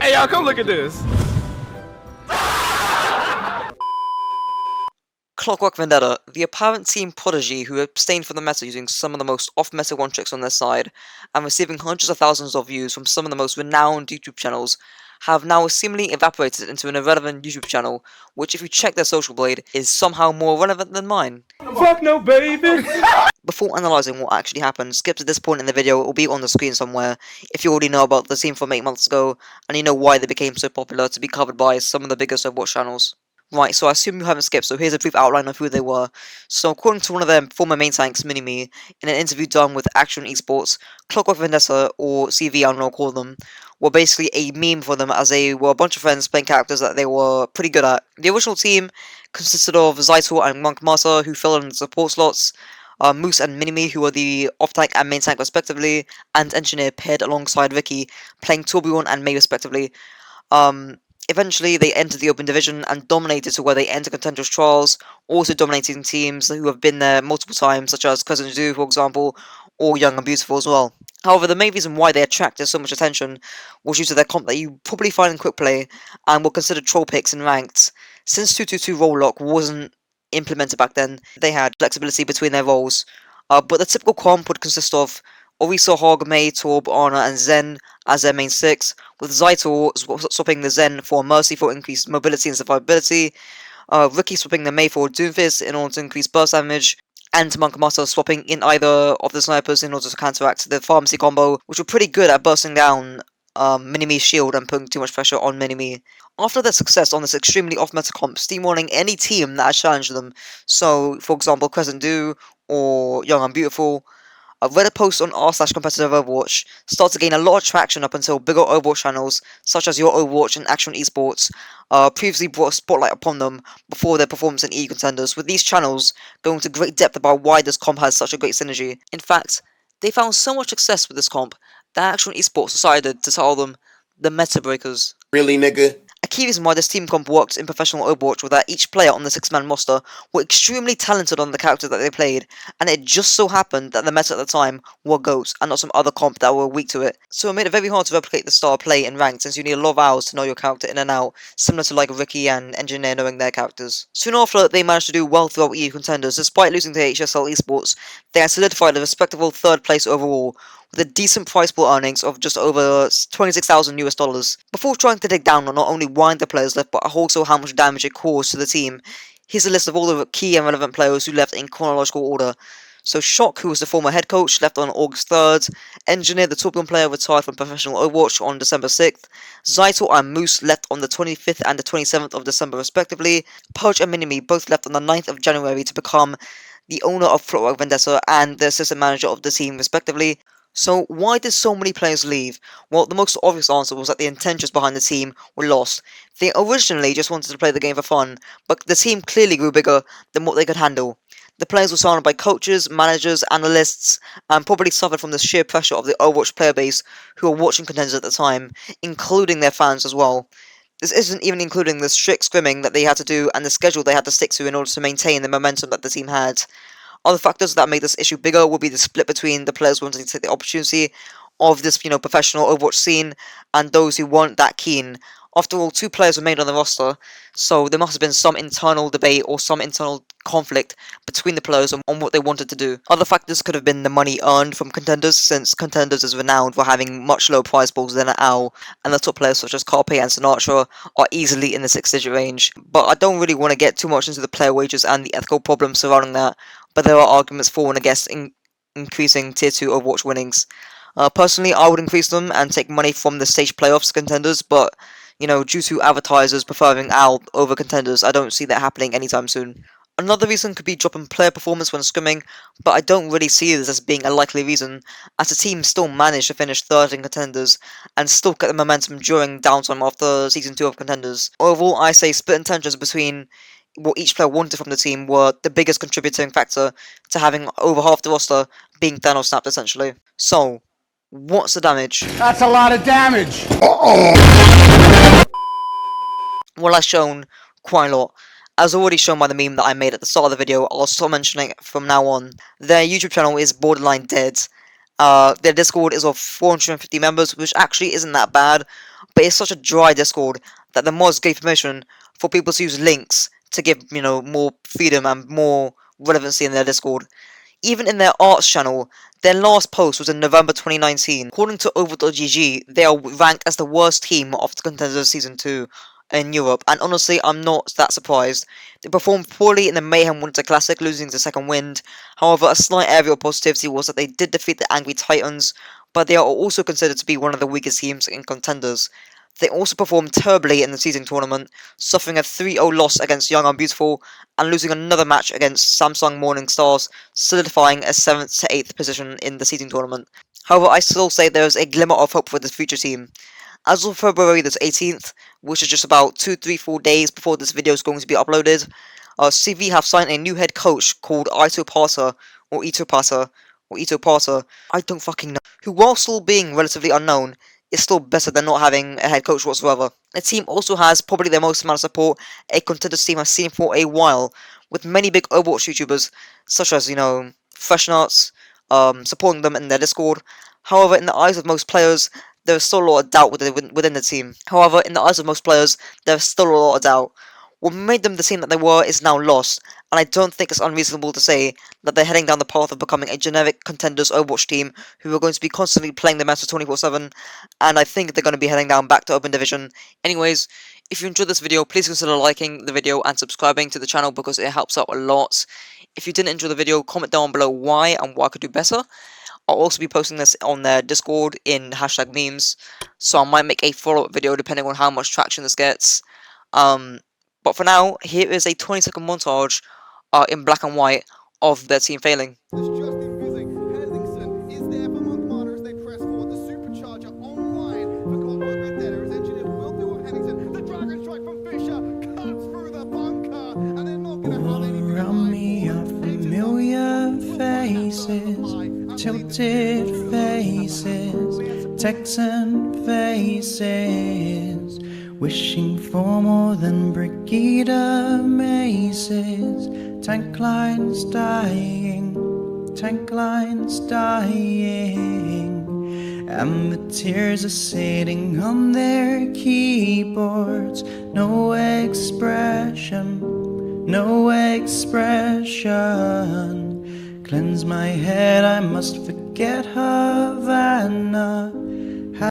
Hey y'all, come look at this. Clockwork Vendetta, the apparent team prodigy who abstained from the meta using some of the most off-meta one-tricks on their side, and receiving hundreds of thousands of views from some of the most renowned YouTube channels, have now seemingly evaporated into an irrelevant YouTube channel, which if you check their social blade, is somehow more relevant than mine. Fuck no, baby! Before analysing what actually happened, skip to this point in the video, it will be on the screen somewhere, if you already know about the team from 8 months ago, and you know why they became so popular to be covered by some of the biggest Overwatch channels. Right, so I assume you haven't skipped, so here's a brief outline of who they were. So according to one of their former main tanks, Minimi, in an interview done with Akshon Esports, Clockwork Vendetta, or CV I don't know call them, were basically a meme for them as they were a bunch of friends playing characters that they were pretty good at. The original team consisted of Zytor and Monk Masa, who fell in the support slots, Moose and Minimi, who were the off-tank and main tank respectively, and Engineer paired alongside Ricky, playing Torbjorn and Mei respectively. Eventually, they entered the Open Division and dominated to where they entered Contenders Trials, also dominating teams who have been there multiple times, such as Cousin Zoo, for example, or Young and Beautiful as well. However, the main reason why they attracted so much attention was due to their comp that you probably find in Quick Play and were considered troll picks in ranked. Since 222 role lock wasn't implemented back then, they had flexibility between their roles. But the typical comp would consist of Orisa, Hog, Mei, Torb, Ana, and Zen as their main 6, with Zytor swapping the Zen for Mercy for increased mobility and survivability, Ricky swapping the Mei for Doomfist in order to increase burst damage, and Monk Master swapping in either of the snipers in order to counteract the pharmacy combo, which were pretty good at bursting down Minimi's shield and putting too much pressure on Minimi. After their success on this extremely off-meta comp, steamrolling any team that has challenged them, so for example Crescent Do or Young and Beautiful, a Reddit post on r/competitive Overwatch started to gain a lot of traction up until bigger Overwatch channels, such as Your Overwatch and Akshon Esports, previously brought a spotlight upon them before their performance in EU Contenders, with these channels going into great depth about why this comp has such a great synergy. In fact, they found so much success with this comp that Akshon Esports decided to title them the Meta Breakers. Really, nigga? A key reason why this team comp worked in professional Overwatch was that each player on the 6-man roster were extremely talented on the character that they played, and it just so happened that the meta at the time were GOATs and not some other comp that were weak to it. So it made it very hard to replicate the style of play in ranked, since you need a lot of hours to know your character in and out, similar to like Ricky and Engineer knowing their characters. Soon after, they managed to do well throughout EU Contenders. Despite losing to HSL Esports, they had solidified a respectable 3rd place overall, with a decent prize pool earnings of just over $26,000 US. Before trying to dig down on not only why the players left, but also how much damage it caused to the team, here's a list of all the key and relevant players who left in chronological order. So Shock, who was the former head coach, left on August 3rd, Engineer, the Torbjorn player, retired from professional Overwatch on December 6th, Zytor and Moose left on the 25th and the 27th of December respectively, Pudge and Minimi both left on the 9th of January to become the owner of Clockwork Vendetta and the assistant manager of the team respectively. So why did so many players leave? Well, the most obvious answer was that the intentions behind the team were lost. They originally just wanted to play the game for fun, but the team clearly grew bigger than what they could handle. The players were surrounded by coaches, managers, analysts, and probably suffered from the sheer pressure of the Overwatch player base who were watching Contenders at the time, including their fans as well. This isn't even including the strict scrimming that they had to do and the schedule they had to stick to in order to maintain the momentum that the team had. Other factors that made this issue bigger would be the split between the players wanting to take the opportunity of this, professional Overwatch scene and those who weren't that keen. After all, 2 players remained on the roster, so there must have been some internal debate or some internal conflict between the players on what they wanted to do. Other factors could have been the money earned from Contenders, since Contenders is renowned for having much lower prize pools than OWL, and the top players such as Carpe and Sinatra are easily in the 6-digit range. But I don't really want to get too much into the player wages and the ethical problems surrounding that, but there are arguments for and against increasing Tier 2 Overwatch winnings. Personally, I would increase them and take money from the stage playoffs Contenders, but due to advertisers preferring OWL over Contenders, I don't see that happening anytime soon. Another reason could be drop in player performance when scrimming, but I don't really see this as being a likely reason, as the team still managed to finish 3rd in Contenders, and still get the momentum during downtime after Season 2 of Contenders. Overall, I say split intentions between what each player wanted from the team were the biggest contributing factor to having over half the roster being Thanos snapped essentially. So, what's the damage? That's a lot of damage! Well, I've shown quite a lot. As already shown by the meme that I made at the start of the video, I'll stop mentioning it from now on. Their YouTube channel is borderline dead. Their Discord is of 450 members, which actually isn't that bad, but it's such a dry Discord that the mods gave permission for people to use links to give, more freedom and more relevancy in their Discord. Even in their arts channel, their last post was in November 2019. According to Overwatch.gg, they are ranked as the worst team of the Contenders Season 2 in Europe, and honestly, I'm not that surprised. They performed poorly in the Mayhem Winter Classic, losing to Second Wind. However, a slight area of positivity was that they did defeat the Angry Titans, but they are also considered to be one of the weakest teams in Contenders. They also performed terribly in the season tournament, suffering a 3-0 loss against Young and Beautiful, and losing another match against Samsung Morning Stars, solidifying a 7th to 8th position in the season tournament. However, I still say there is a glimmer of hope for this future team. As of February the 18th, which is just about 2, 3, 4 days before this video is going to be uploaded, CV have signed a new head coach called Ito Parter, I don't fucking know, who, while still being relatively unknown, is still better than not having a head coach whatsoever. The team also has probably the most amount of support a Contenders team has seen for a while, with many big Overwatch YouTubers, such as, Fresh Nuts, supporting them in their Discord. However, in the eyes of most players, there is still a lot of doubt within the team. What made them the team that they were is now lost, and I don't think it's unreasonable to say that they're heading down the path of becoming a generic Contenders Overwatch team who are going to be constantly playing the meta 24/7, and I think they're going to be heading down back to Open Division. Anyways, if you enjoyed this video, please consider liking the video and subscribing to the channel because it helps out a lot. If you didn't enjoy the video, comment down below why and what I could do better. I'll also be posting this on their Discord in hashtag memes, so I might make a follow-up video depending on how much traction this gets. But for now, here is a 20-second montage in black and white of their team failing. Is there for montage they press forward. The supercharger online for Clockwork Vendetta is engineered Will do of Henningsen. The dragon strike from Fisher cuts through the bunker, and they're not going to have anything around me are familiar faces, tilted faces, Texan faces, wishing for more than Brigida maces. Tank lines dying, and the tears are sitting on their keyboards. No expression. Cleanse my head, I must forget Havana.